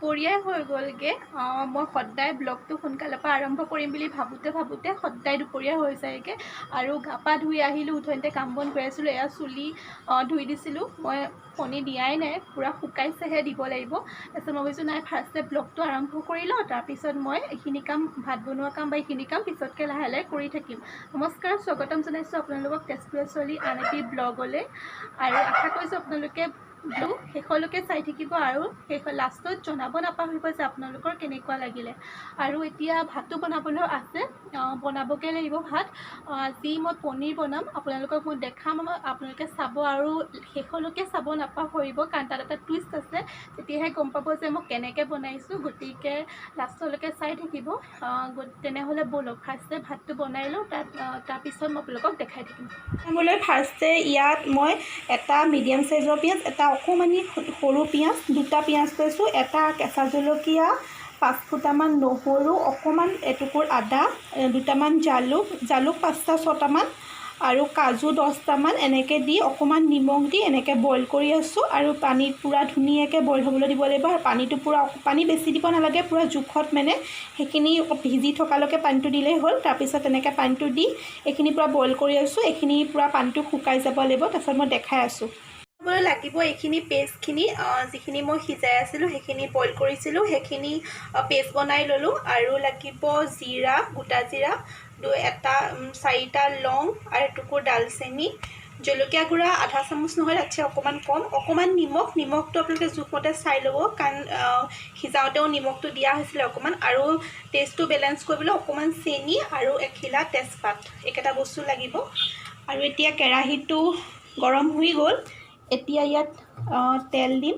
দুপৰীয়াই হৈ গ'লগে মই সদায় ব্লগটো সোনকালে পৰা আৰম্ভ কৰিম বুলি ভাবোঁতে সদায় দুপৰীয়া হৈ যায়গে আৰু গা পা ধুই আহিলোঁ উঠোঁতে কাম বন কৰি আছিলোঁ এয়া চুলি ধুই দিছিলোঁ মই ফণী দিয়াই নাই পুৰা শুকাইছেহে দিব লাগিব তাৰপিছত মই ভাবিছোঁ নাই ফাৰ্ষ্টে ব্লগটো আৰম্ভ কৰি লওঁ তাৰপিছত মই এইখিনি কাম ভাত বনোৱা কাম বা এইখিনি কাম পিছতকৈ লাহে লাহে কৰি থাকিম নমস্কাৰ স্বাগতম জনাইছোঁ আপোনালোকক তেজপুৰৰ ছোৱালী আন এটি ব্লগলৈ আৰু আশা কৰিছোঁ আপোনালোকে ব্লগ শেষলৈকে চাই থাকিব আৰু লাষ্টত জনাব নাপাহৰিব যে আপোনালোকৰ কেনেকুৱা লাগিলে আৰু এতিয়া ভাতটো বনাবলৈ আছে বনাবগৈ লাগিব ভাত আজি মই পনীৰ বনাম আপোনালোকক মই দেখাম আপোনালোকে চাব আৰু শেষলৈকে চাব নাপাহৰিব কাৰণ তাত এটা টুইষ্ট আছে তেতিয়াহে গম পাব যে মই কেনেকৈ বনাইছোঁ গতিকে লাষ্টলৈকে চাই থাকিব তেনেহ'লে ব'লক ফাৰ্ষ্টে ভাতটো বনাই লওঁ তাৰপিছত মই আপোনালোকক দেখাই থাকিম ফাৰ্ষ্টে ইয়াত মই এটা মিডিয়াম সাইজৰ পিঁয়াজ এটা অকণমানি সৰু পিঁয়াজ দুটা পিঁয়াজ লৈছোঁ এটা কেঁচা জলকীয়া 5 ফুটামান নহৰু অকণমান এটুকুৰ আদা দুটামান জালুক 5টা 6টামান আৰু কাজু 10টামান এনেকৈ দি অকণমান নিমখ দি এনেকৈ বইল কৰি আছোঁ আৰু পানীত পূৰা ধুনীয়াকৈ বইল হ'বলৈ দিব লাগিব আৰু পানীটো পূৰা পানী বেছি দিব নালাগে পূৰা জোখত মানে সেইখিনি ভিজি থকালৈকে পানীটো দিলেই হ'ল তাৰপিছত এনেকৈ পানীটো দি এইখিনি পূৰা বইল কৰি আছোঁ এইখিনি পূৰা পানীটো শুকাই যাব লাগিব তাৰপিছত মই দেখাই আছোঁ লাগিব এইখিনি পেষ্টখিনি যিখিনি মই সিজাই আছিলোঁ সেইখিনি বইল কৰিছিলোঁ সেইখিনি পেষ্ট বনাই ল'লোঁ আৰু লাগিব জিৰা গোটা জিৰা 4টা লং আৰু এটুকুৰ ডালচেনি জলকীয়া গুড়া আধা চামুচ নহয় তাতছে অকণমান কম অকণমান নিমখটো আপোনালোকে জোখমতে চাই ল'ব কাৰণ সিজাওঁতেও নিমখটো দিয়া হৈছিলে অকণমান আৰু টেষ্টটো বেলেঞ্চ কৰিবলৈ অকণমান চেনি আৰু এখিলা তেজপাত এইকেইটা বস্তু লাগিব আৰু এতিয়া কেৰাহীটো গৰম হৈ গ'ল এতিয়া ইয়াত তেল দিম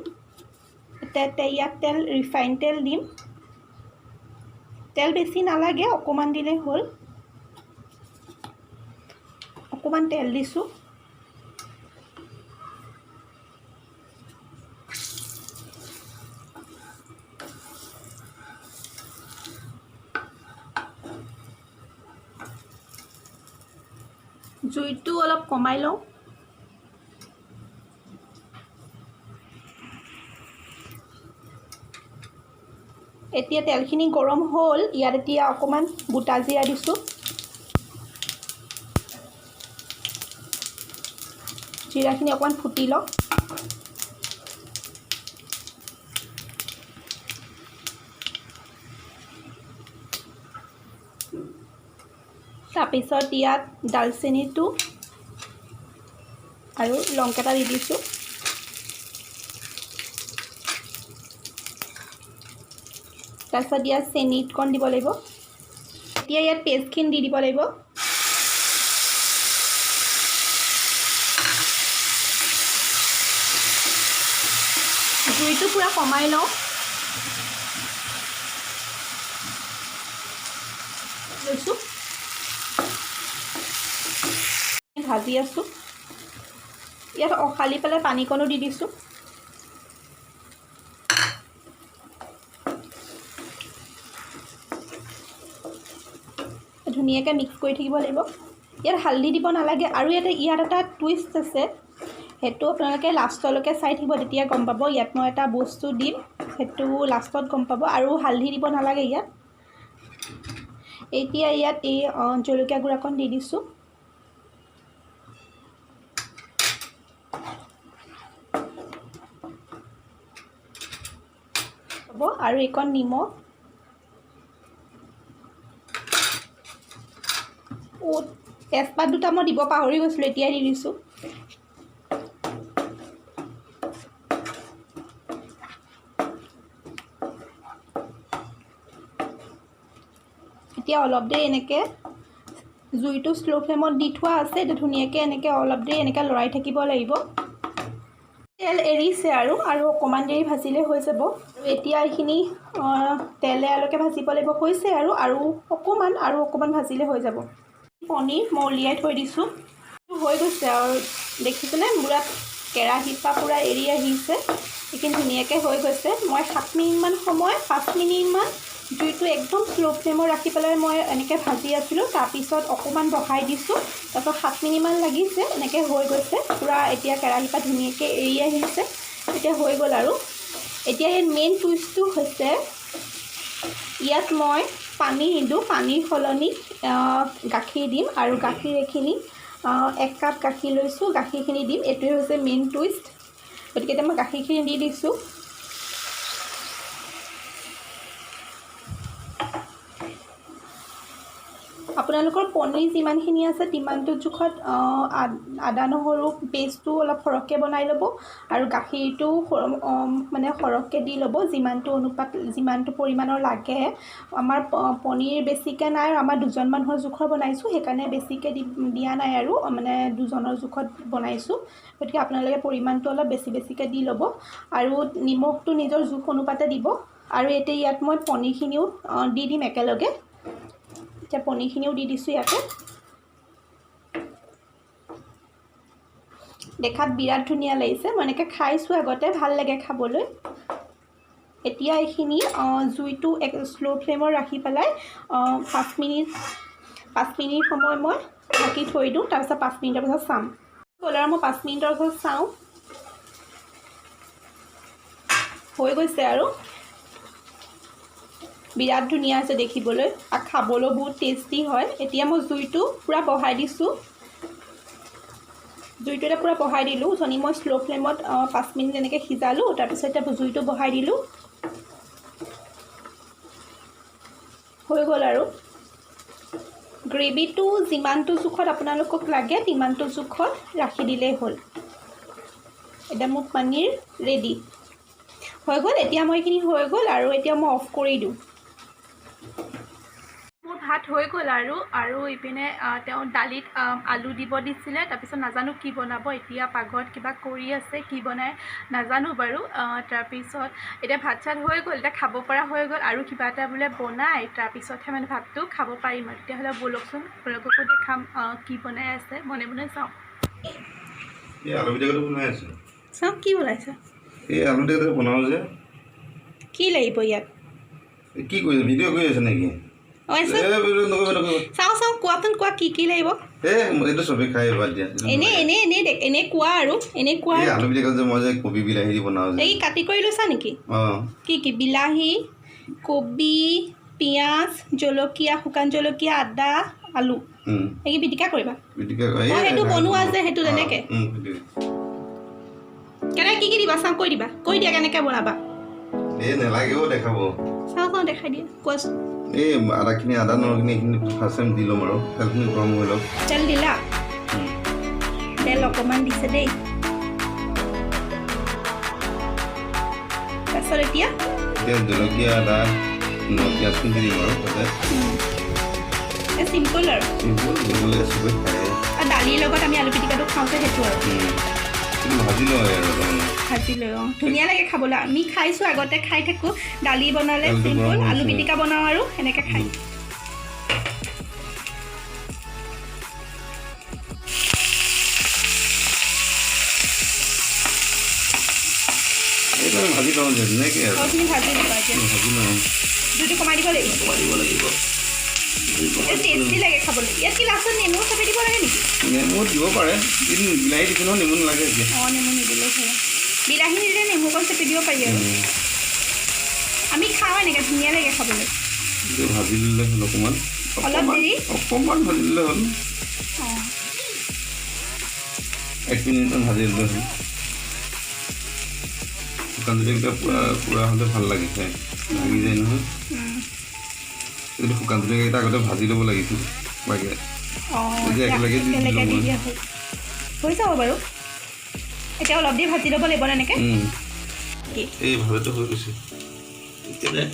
ইয়াত ৰিফাইন তেল দিম তেল বেছি নালাগে অকণমান দিলেই হ'ল অকণমান তেল দিছোঁ জুইটো অলপ কমাই লওঁ এতিয়া তেলখিনি গৰম হ'ল ইয়াত এতিয়া অকণমান গোটা জিৰা দিছোঁ জিৰাখিনি অকণমান ফুটি লওক তাৰপিছত ইয়াত ডালচেনিটো আৰু লংকেইটা দি দিছোঁ তাৰপিছত ইয়াত চেনি অকণ দিব লাগিব এতিয়া ইয়াত পেষ্টখিনি দি দিব লাগিব জুইটো পূৰা কমাই লওঁ লৈছোঁ ভাজি আছোঁ ইয়াত অখালি পেলাই পানীকণো দি দিছোঁ ধুনীয়াকৈ মিক্স কৰি থাকিব লাগিব ইয়াত হালধি দিব নালাগে আৰু ইয়াত এটা টুইষ্ট আছে সেইটো আপোনালোকে লাষ্টলৈকে চাই থাকিব তেতিয়া গম পাব ইয়াত মই এটা বস্তু দিম সেইটো লাষ্টত গম পাব আৰু হালধি দিব নালাগে ইয়াত এতিয়া ইয়াত এই জলকীয়া গুড়াকণ দি দিছোঁ হ'ব আৰু এইকণ নিমখ তেজপাত দুটা মই দিব পাহৰি গৈছিলোঁ এতিয়াই দি দিছোঁ এতিয়া অলপ দেৰি এনেকৈ জুইটো স্লো ফ্লেমত দি থোৱা আছে এতিয়া ধুনীয়াকৈ এনেকৈ অলপ দেৰি এনেকৈ লৰাই থাকিব লাগিব তেল এৰিছে আৰু অকণমান দেৰি ভাজিলে হৈ যাব এতিয়া এইখিনি তেলেলৈকে ভাজিব লাগিব হৈছে আৰু অকণমান ভাজিলে হৈ যাব পনীৰ মই উলিয়াই থৈ দিছোঁ হৈ গৈছে আৰু দেখিছেনে পূৰা কেৰাহীৰ পৰা পূৰা এৰি আহিছে এইখিনি ধুনীয়াকৈ হৈ গৈছে মই 7 মিনিটমান সময় 5 মিনিটমান জুইটো একদম স্লো ফ্লেমত ৰাখি পেলাই মই এনেকৈ ভাজি আছিলোঁ তাৰপিছত অকণমান বঢ়াই দিছোঁ তাৰপিছত 7 মিনিটমান লাগিছে এনেকৈ হৈ গৈছে পূৰা এতিয়া কেৰাহীৰ পৰা ধুনীয়াকৈ এৰি আহিছে এতিয়া হৈ গ'ল আৰু এতিয়া এই মেইন টুইষ্টটো হৈছে ইয়াত মই পানী নিদিওঁ, পানীৰ সলনি গাখীৰ দিম আৰু গাখীৰ এইখিনি 1 কাপ গাখীৰ লৈছোঁ, গাখীৰখিনি দিম। এইটোৱে হৈছে মেইন টুইষ্ট। গতিকে এতিয়া মই গাখীৰখিনি দি দিছোঁ। আপোনালোকৰ পনীৰ যিমানখিনি আছে তিমানটো জোখত আদা নহৰু পেষ্টটো অলপ সৰহকৈ বনাই ল'ব আৰু গাখীৰটো মানে সৰহকৈ দি ল'ব, যিমানটো পৰিমাণৰ লাগে। আমাৰ পনীৰ বেছিকৈ নাই আৰু আমাৰ 2জন মানুহৰ জোখৰ বনাইছোঁ, সেইকাৰণে বেছিকৈ দিয়া নাই আৰু মানে 2জনৰ জোখত বনাইছোঁ। গতিকে আপোনালোকে পৰিমাণটো অলপ বেছিকৈ দি ল'ব আৰু নিমখটো নিজৰ জোখ অনুপাতে দিব। আৰু এতিয়া ইয়াত মই পনীৰখিনিও দি দিম একেলগে। এতিয়া পনীৰখিনিও দি দিছোঁ ইয়াতে। দেখাত বিৰাট ধুনীয়া লাগিছে, মই এনেকৈ খাইছোঁ আগতে, ভাল লাগে খাবলৈ। এতিয়া এইখিনি জুইটো স্ল' ফ্লেমত ৰাখি পেলাই 5 মিনিট সময় মই ঢাকি থৈ দিওঁ। তাৰপিছত 5 মিনিটৰ পিছত চাম। হ'ল আৰু মই 5 মিনিটৰ পিছত চাওঁ, হৈ গৈছে আৰু বিৰাট ধুনীয়া আছে দেখিবলৈ আৰু খাবলৈও বহুত টেষ্টি হয়। এতিয়া মই জুইটো পূৰা বঢ়াই দিছোঁ। জুইটো এতিয়া পূৰা বঢ়াই দিলোঁ। উঠনি মই শ্ল' ফ্লেমত 5 মিনিট এনেকৈ সিজালোঁ, তাৰপিছত এতিয়া জুইটো বঢ়াই দিলোঁ। হৈ গ'ল আৰু গ্ৰেভিটো যিমানটো জোখত আপোনালোকক লাগে তিমানটো জোখত ৰাখি দিলেই হ'ল। এতিয়া মোৰ পনীৰ ৰেডি হৈ গ'ল। এতিয়া মই এইখিনি হৈ গ'ল আৰু এতিয়া মই অফ কৰি দিওঁ। মোৰ ভাত হৈ গ'ল আৰু ইপিনে তেওঁ দালিত আলু দিব দিছিলে, তাৰপিছত নাজানো কি বনাব। এতিয়া পাকঘৰত কিবা কৰি আছে, কি বনায় নাজানো বাৰু। তাৰপিছত এতিয়া ভাত চাত হৈ গ'ল, এতিয়া খাব পৰা হৈ গ'ল। আৰু কিবা এটা বোলে বনাই তাৰপিছতহে মানে ভাতটো খাব পাৰিম আৰু। তেতিয়াহ'লে ব'লকচোন আপোনালোককো দেখাম কি বনাই আছে। বনাই চাওঁ। এই আলু পিটিকাটো বনাই আছে। চাওঁ কি বনাইছে। এই আলু পিটিকাটো বনাওঁ যে কি লাগিব ইয়াত? কি কৰি ভিডিঅ' কৰি আছে নেকি? চাওঁ কোৱাচোন, কোৱা কি লাগিব। এইটো চবেই খাই বাদ দিয়া। এনেই কোৱা আৰু আলু পিটিকা যে মই যে কবি বিলাহী দি বনাওঁ যে। এই কাটি কৰি লৈছা নেকি? অঁ। কি বিলাহী, কবি, পিঁয়াজ, জলকীয়া, শুকান জলকীয়া, আদা, আলু এই পিটিকা কৰিবা? সেইটো বনোৱা যে সেইটো তেনেকৈ কেনেকৈ কি দিবা চাওঁ, কৈ দিয়া কেনেকৈ বনাবা। নেলাগেও দেখাব। চাওঁ দেখাই দিয়া, কোৱাচোন। এই আদা নহৰুখিনি এইখিনি ফাৰ্ষ্ট টাইম দি ল'ম আৰু তেলখিনি গৰম হৈ লওক। তেল দিলা? তেল অকণমান দিছে দেই। তাৰপিছত এতিয়া জলকীয়া আদা পিঁয়াজখিনি দি দিম আৰু তাতে চিম্পল আৰু চবেই খায়। আৰু দালিৰ লগত আমি আলু পিটিকাটো খাওঁতে সেইটো আৰু ভাজি লওঁ আৰু ভাজি লৈ ধুনীয়া লাগে খাবলৈ। আমি খাইছোঁ, আগতে খাই থাকোঁ। দালি বনালে চিম্পল, আলু পিটিকা বনাওঁ আৰু সেনেকৈ খাই। ভাজি লওঁ যে ধুনীয়াকৈ আৰু সবখিনি ভাজি দিবা। এতিয়া ভাজি লওঁ, জুইটো কমাই দিব লাগিব। টেষ্টি লাগে খাবলৈ। ইয়াত কি লাষ্টত নেমু চেপি দিব লাগে নেকি? নেমু দিব পাৰে, কিন্তু বিলাহী দিছে নহয়, নেমু নালাগে এতিয়া। নেমু নিদিলেও হয়। বিলাহী নিদিলে নেমু অকণ চেপি দিব পাৰি আৰু আমি খাওঁ এনেকৈ, ধুনীয়া লাগে খাবলৈ। ভাজি দিলে হ'ল অকণমান ভাজি দিলে হ'ল। 1 মিনিটমান ভাজি দিলে হ'ল। শুকান জলকীয়া পুৰা হ'লে ভাল লাগে খাই, ভাগি যায় নহয়। এইটো শুকান জলকীয়াকেইটা আগতে ভাজি ল'ব লাগিছিল বাকী এতিয়া একেলগে দি দিয়া হৈ যাব বাৰু। এতিয়া অলপ দি ভাজি ল'ব লাগিব এনেকৈ। এই ভালটো হৈ গৈছে। এতিয়া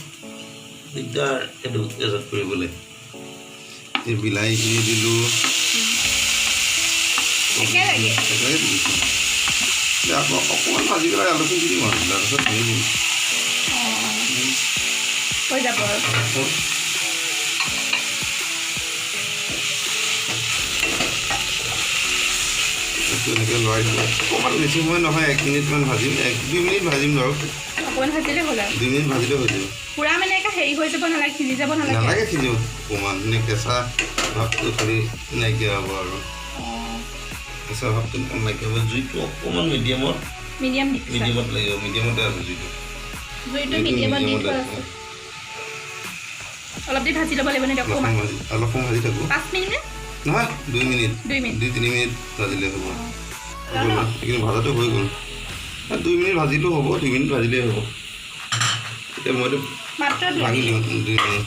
দিগদাৰ এইটো এজত কৰিবলৈ। এই বিলাহীখিনি দিলোঁ, একেলগে দিছোঁ। আকৌ অকণমান ভাজি পেলাই আলুখিনি দি দিম আৰু তাৰপিছত ধৰি দিম, হৈ যাব আৰু। এনেকৈ লৰাই দিব। অকণমান বেছি সময় নহয়, 1 মিনিটমান ভাজিম, 1-2 মিনিট ভাজিম বাৰু। অকণমান ভাজিলে হ'ল আৰু 2 মিনিট ভাজিলে হৈ যাব। পূৰা মানে একে হেৰি হৈ যাব নালাগে, সিজি যাব নালাগে সিজিব। অকণমান এনে কেঁচা ভাৱটো খালি নাইকিয়া হ'ব আৰু কেঁচা ভাৱটো নাইকিয়া হ'ব। জুইটো অকণমান মিডিয়ামত লাগিব, মিডিয়ামতে আছে জুইটো। জুইটো মিডিয়ামত দি থোৱা আছে অলপ দেৰি ভাজি ল'ব লাগিব নে অকণমান অলপ সময় ভাজি থাকোঁ 5 মিনিট নহয় 2 মিনিট 2-3 মিনিট ভাজিলে হ'ব এইখিনি ভাজাটো হৈ গ'ল 2 মিনিট ভাজিলেও হ'ব 2 মিনিট ভাজিলেই হ'ব এতিয়া মইতো মাত্ৰ ভাঙি দিওঁ 2 মিনিট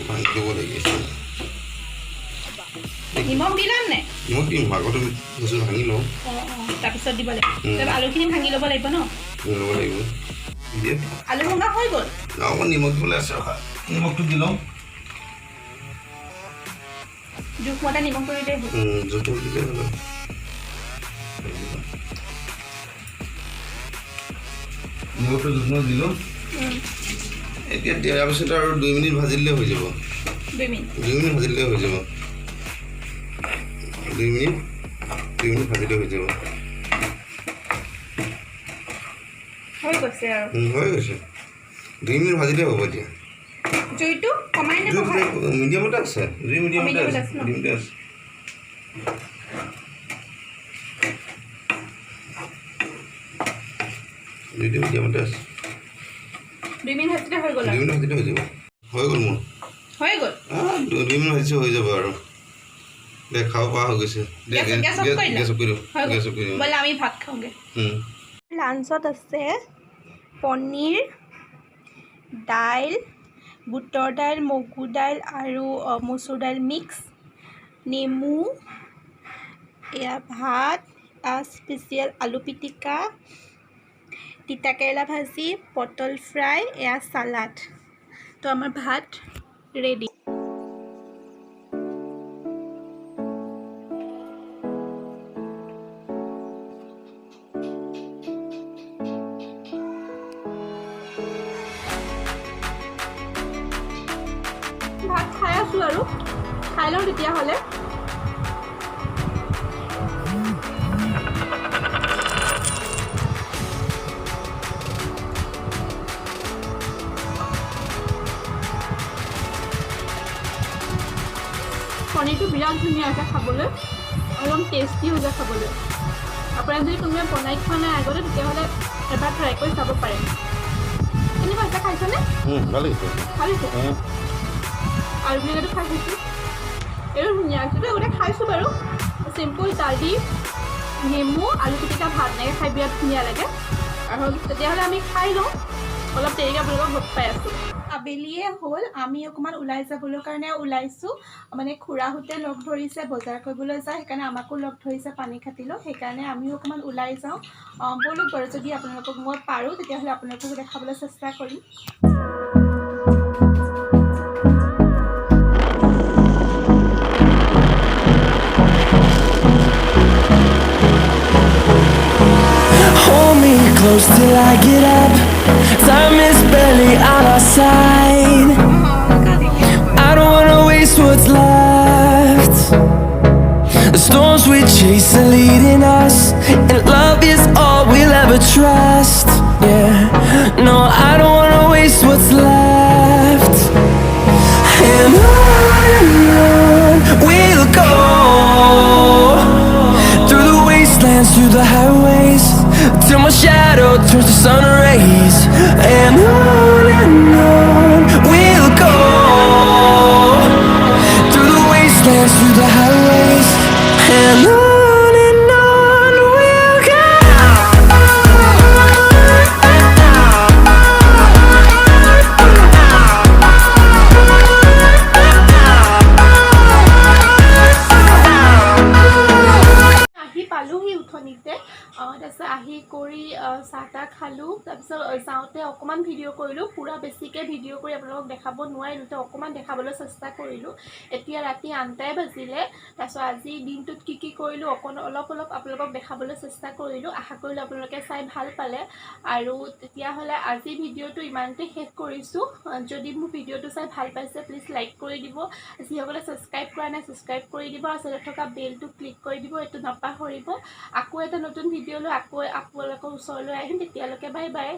ভাঙি দিব লাগিছে নিমখ দিলাম নে নিমখ দিম আগতে বস্তু ভাঙি লওঁ তাৰপিছত দিব লাগিব আলুখিনি ভাঙি ল'ব লাগিব ন ল'ব লাগিব আলু ভঙা হৈ গ'ল অকণমান নিমখ দিবলৈ আছে নিমখটো দি লওঁ জোখমতে নিমখ কৰি দিলে জোখটো দিলে হ'ল নিমখটো জোখমত দিলোঁ এতিয়া দিয়াৰ পিছত আৰু 2 মিনিট ভাজিলে হৈ যাব 2 মিনিট ভাজিলে হৈ যাব 2 মিনিট ভাজিলে হৈ যাব হৈ গৈছে আৰু হৈ গৈছে 2 মিনিট ভাজিলে হ'ব এতিয়া জুইটো কমাই নে বঢ়াই মিডিয়ামতে আছে জুই মিডিয়ামতে আছে মিডিয়ামতে আছে জুইটো মিডিয়ামতে আছে 2 মিনিট ভাজিলে হৈ গ'ল 2 মিনিট ভাজিলে হৈ যাব হৈ গ'ল মোৰ হৈ গ'ল 2 মিনিট ভাজিছে হৈ যাব আৰু দে খাব পৰা হৈ গৈছে গেছ অফ কৰি দিওঁ ব'লা আমি ভাত খাওঁগৈ লাঞ্চত আছে পনীৰ দাইল বুটৰ দাইল মগু দাইল আৰু মচুৰ দাইল মিক্স নেমু এয়া ভাত স্পেচিয়েল আলু পিটিকা তিতাকেৰেলা ভাজি পটল ফ্ৰাই এয়া চালাড তো আমাৰ ভাত ৰেডি ভাত খাই আছোঁ আৰু খাই লওঁ তেতিয়াহ'লে পনীৰটো বিৰাট ধুনীয়া হৈছে খাবলৈ একদম টেষ্টি হৈছে খাবলৈ আপোনাৰ যদি কোনোবাই বনাই খোৱা নাই আগতে তেতিয়াহ'লে এবাৰ ট্ৰাই কৰি চাব পাৰে কেনেকুৱা হৈছে খাইছেনে ভাল হৈছে আলু পিটিকাটো খাই খাইছোঁ এইটো ধুনীয়া হৈছে গোটেই খাইছোঁ বাৰু চিম্পুল দালি নেমু আলু পিটিকা ভাত এনেকৈ খাই বিৰাট ধুনীয়া লাগে আৰু তেতিয়াহ'লে আমি খাই লওঁ অলপ দেৰিকৈ আপোনালোকক লগ পাই আছোঁ আবেলিয়ে হ'ল আমি অকণমান ওলাই যাবলৈ কাৰণে ওলাইছোঁ মানে খুৰাহঁতে লগ ধৰিছে বজাৰ কৰিবলৈ যায় সেইকাৰণে আমাকো লগ ধৰিছে পানী খাটিলেও সেইকাৰণে আমিও অকণমান ওলাই যাওঁ ব'লক বাৰু যদি আপোনালোকক মই পাৰোঁ তেতিয়াহ'লে আপোনালোকক দেখাবলৈ চেষ্টা কৰিম Close till I get up. Time is barely on our side. I don't wanna waste what's left. The storms we chase are leading us, and love is all we'll ever trust. Yeah, no, I don't wanna waste what's left. And on we'll go, through the wastelands, through the highways, till my shadow turns to sun rays. And on we'll go, through the wastelands, through the highways. And on we'll go. আহি পালোহি উঠনিতে তাৰপিছত আহি কৰি চাহ তাহ খালোঁ তাৰপিছত যাওঁতে অকণমান ভিডিঅ' কৰিলোঁ পূৰা বেছিকৈ ভিডিঅ' কৰি আপোনালোকক দেখাব নোৱাৰিলোঁ তো অকণমান দেখাবলৈ চেষ্টা কৰিলোঁ এতিয়া ৰাতি 8টাই বাজিলে তাৰপিছত আজি দিনটোত কি কৰিলোঁ অলপ আপোনালোকক দেখাবলৈ চেষ্টা কৰিলোঁ আশা কৰিলোঁ আপোনালোকে চাই ভাল পালে আৰু তেতিয়াহ'লে আজি ভিডিঅ'টো ইমানতে শেষ কৰিছোঁ যদি মোৰ ভিডিঅ'টো চাই ভাল পাইছে প্লিজ লাইক কৰি দিব যিসকলে ছাবস্ক্ৰাইব কৰা নাই ছাবস্ক্ৰাইব কৰি দিব আৰু ওচৰত থকা বেলটো ক্লিক কৰি দিব এইটো নাপাহৰিব আকৌ এটা নতুন ভিডিঅ' লৈ আকৌ আপোনালোকৰ ওচৰলৈ আহিম তেতিয়ালৈকে বাই বাই